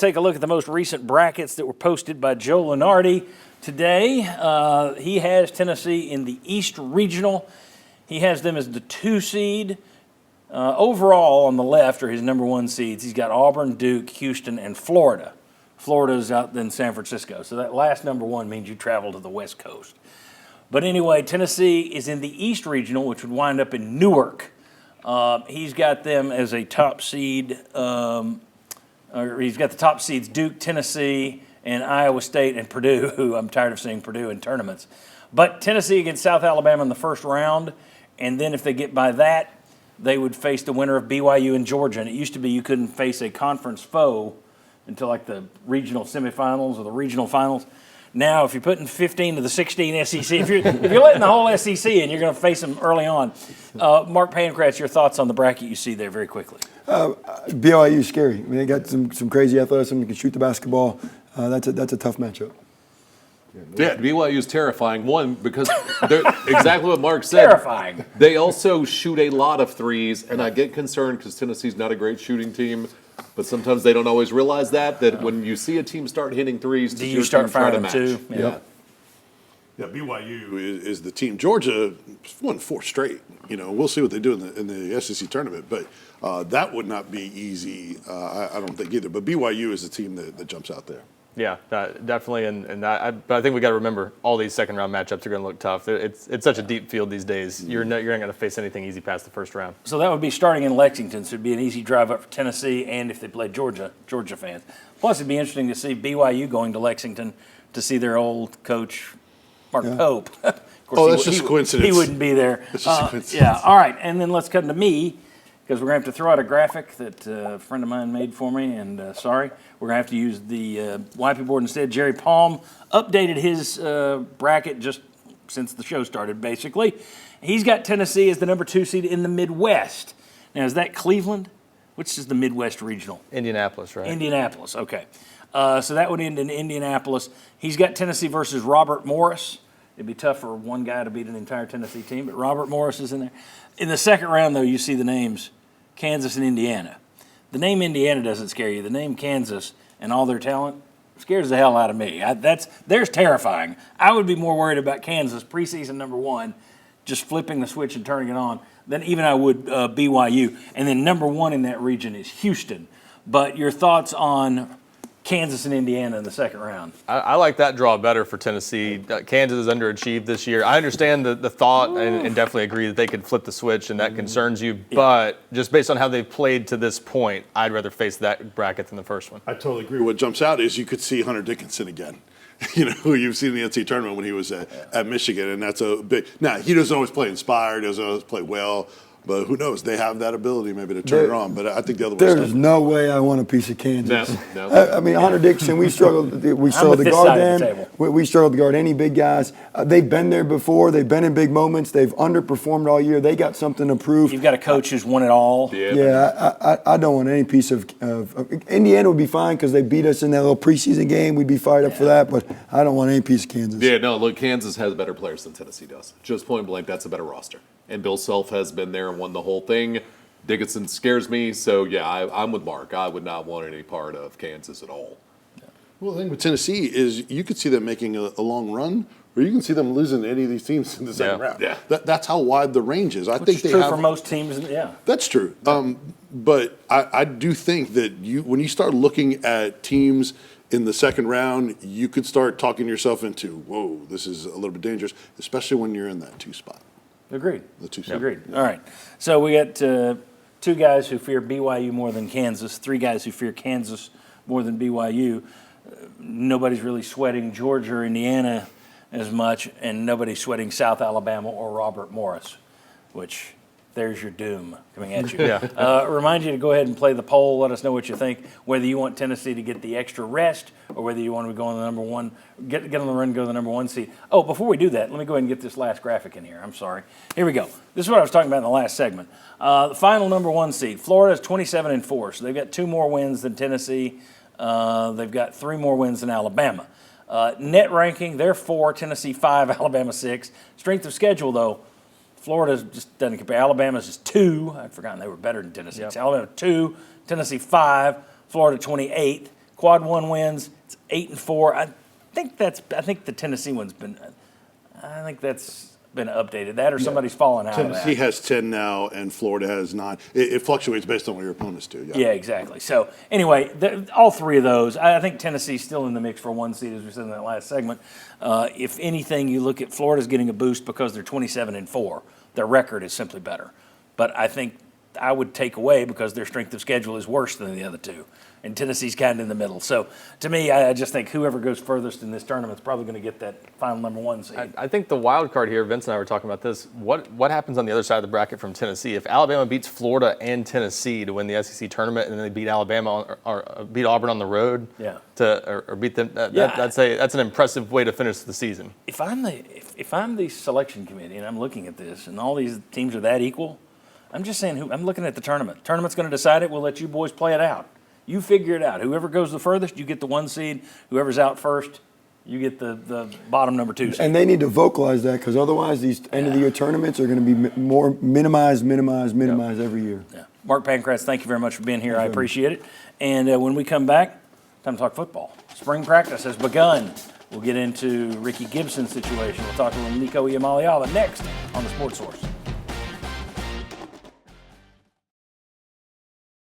take a look at the most recent brackets that were posted by Joe Lunardi today. He has Tennessee in the East Regional. He has them as the 2 seed. Overall, on the left are his number 1 seeds. He's got Auburn, Duke, Houston, and Florida. Florida's out in San Francisco. So that last number 1 means you travel to the West Coast. But anyway, Tennessee is in the East Regional, which would wind up in Newark. He's got them as a top seed. Or he's got the top seeds Duke, Tennessee, and Iowa State and Purdue, who I'm tired of seeing Purdue in tournaments. But Tennessee against South Alabama in the first round, and then if they get by that, they would face the winner of BYU and Georgia. And it used to be you couldn't face a conference foe until like the regional semifinals or the regional finals. Now, if you're putting 15 to the 16 SEC, if you're letting the whole SEC in, you're going to face them early on. Mark Pankratz, your thoughts on the bracket you see there very quickly. BYU is scary. I mean, they got some crazy athleticism. They can shoot the basketball. That's a tough matchup. Yeah, BYU is terrifying. One, because they're exactly what Mark said. Terrifying. They also shoot a lot of threes, and I get concerned because Tennessee's not a great shooting team. But sometimes they don't always realize that when you see a team start hitting threes, do you start firing them too? Yeah. Yeah, BYU is the team. Georgia won 4 straight. You know, we'll see what they do in the SEC tournament, but that would not be easy. I don't think either. But BYU is the team that jumps out there. Yeah, definitely, but I think we got to remember all these second round matchups are going to look tough. It's such a deep field these days. You're not going to face anything easy past the first round. So that would be starting in Lexington. So it'd be an easy drive up for Tennessee, and if they play Georgia fans. Plus, it'd be interesting to see BYU going to Lexington to see their old coach, Mark Pope. Of course, that's just a coincidence. He wouldn't be there. That's just a coincidence. Yeah. All right, and then let's come to me, because we're going to have to throw out a graphic that a friend of mine made for me, and sorry, we're going to have to use the YP board instead. Jerry Palm updated his bracket just since the show started, basically. He's got Tennessee as the number 2 seed in the Midwest. Now, is that Cleveland? Which is the Midwest Regional? Indianapolis, right? Indianapolis, okay. So that would end in Indianapolis. He's got Tennessee versus Robert Morris. It'd be tough for one guy to beat an entire Tennessee team, but Robert Morris is in there. In the second round, though, you see the names Kansas and Indiana. The name Indiana doesn't scare you. The name Kansas and all their talent scares the hell out of me. There's terrifying. I would be more worried about Kansas preseason number 1, just flipping the switch and turning it on, than even I would BYU. And then number 1 in that region is Houston. But your thoughts on Kansas and Indiana in the second round? I like that draw better for Tennessee. Kansas has underachieved this year. I understand the thought and definitely agree that they could flip the switch and that concerns you. Yeah. But just based on how they've played to this point, I'd rather face that bracket than the first one. I totally agree. What jumps out is you could see Hunter Dickinson again. You know, who you've seen in the NCAA tournament when he was at Michigan, and that's a big. Now, he doesn't always play inspired, doesn't always play well. But who knows? They have that ability maybe to turn it on. But I think the other way. There's no way I want a piece of Kansas. No. I mean, Hunter Dixon, we struggled to guard them. We struggled to guard any big guys. They've been there before. They've been in big moments. They've underperformed all year. They got something to prove. You've got a coach who's won it all. Yeah, I don't want any piece of Indiana would be fine because they beat us in that little preseason game. We'd be fired up for that. But I don't want any piece of Kansas. Yeah, no, look, Kansas has better players than Tennessee does. Just point blank, that's a better roster. And Bill Self has been there and won the whole thing. Dickinson scares me, so yeah, I'm with Mark. I would not want any part of Kansas at all. Well, the thing with Tennessee is you could see them making a long run, or you can see them losing to any of these teams in the second round. Yeah. That's how wide the range is. I Which think is they true have, for most teams. Yeah, that's true. But I do think that when you start looking at teams in the second round, you could start talking yourself into, whoa, this is a little bit dangerous, especially when you're in that 2 spot. Agreed. The 2 spot. Agreed. All right. So we got 2 guys who fear BYU more than Kansas, 3 guys who fear Kansas more than BYU. Nobody's really sweating Georgia or Indiana as much, and nobody's sweating South Alabama or Robert Morris, which there's your doom coming at you. Remind you to go ahead and play the poll. Let us know what you think, whether you want Tennessee to get the extra rest or whether you want to go on the number 1, get on the run and go to the number 1 seed. Oh, before we do that, let me go ahead and get this last graphic in here. I'm sorry. Here we go. This is what I was talking about in the last segment. The final number 1 seed, Florida is 27-4, so they've got 2 more wins than Tennessee. They've got 3 more wins than Alabama. Net ranking, they're 4, Tennessee 5, Alabama 6. Strength of schedule, though, Florida just doesn't compare. Alabama's is 2. I'd forgotten they were better than Tennessee. Yep. Alabama 2, Tennessee 5, Florida 28th. quad one wins. It's 8-4. I think the Tennessee one's been. I think that's been updated. That or somebody's fallen out of that. Tennessee has 10 now, and Florida has 9. It fluctuates based on what your opponents do. Yeah, exactly. So anyway, all three of those, I think Tennessee's still in the mix for 1 seed, as we said in that last segment. If anything, you look at Florida's getting a boost because they're 27-4. Their record is simply better. But I think I would take away because their strength of schedule is worse than the other two. And Tennessee's kind of in the middle. So to me, I just think whoever goes furthest in this tournament is probably going to get that final number 1 seed. I think the wild card here, Vince and I were talking about this. What happens on the other side of the bracket from Tennessee? If Alabama beats Florida and Tennessee to win the SEC tournament, and then they beat Alabama or beat Auburn on the road, or beat them, that's an impressive way to finish the season. If I'm the selection committee and I'm looking at this, and all these teams are that equal, I'm just saying I'm looking at the tournament. Tournament's going to decide it. We'll let you boys play it out. You figure it out. Whoever goes the furthest, you get the 1 seed. Whoever's out first, you get the bottom number 2 seed. And they need to vocalize that because otherwise these end-of-the-year tournaments are going to be more minimized every year. Yeah. Mark Pancratz, thank you very much for being here. I appreciate it. And when we come back, time to talk football. Spring practice has begun. We'll get into Ricky Gibson's situation. We'll talk to Nico Iamaleava next on the Sports Source.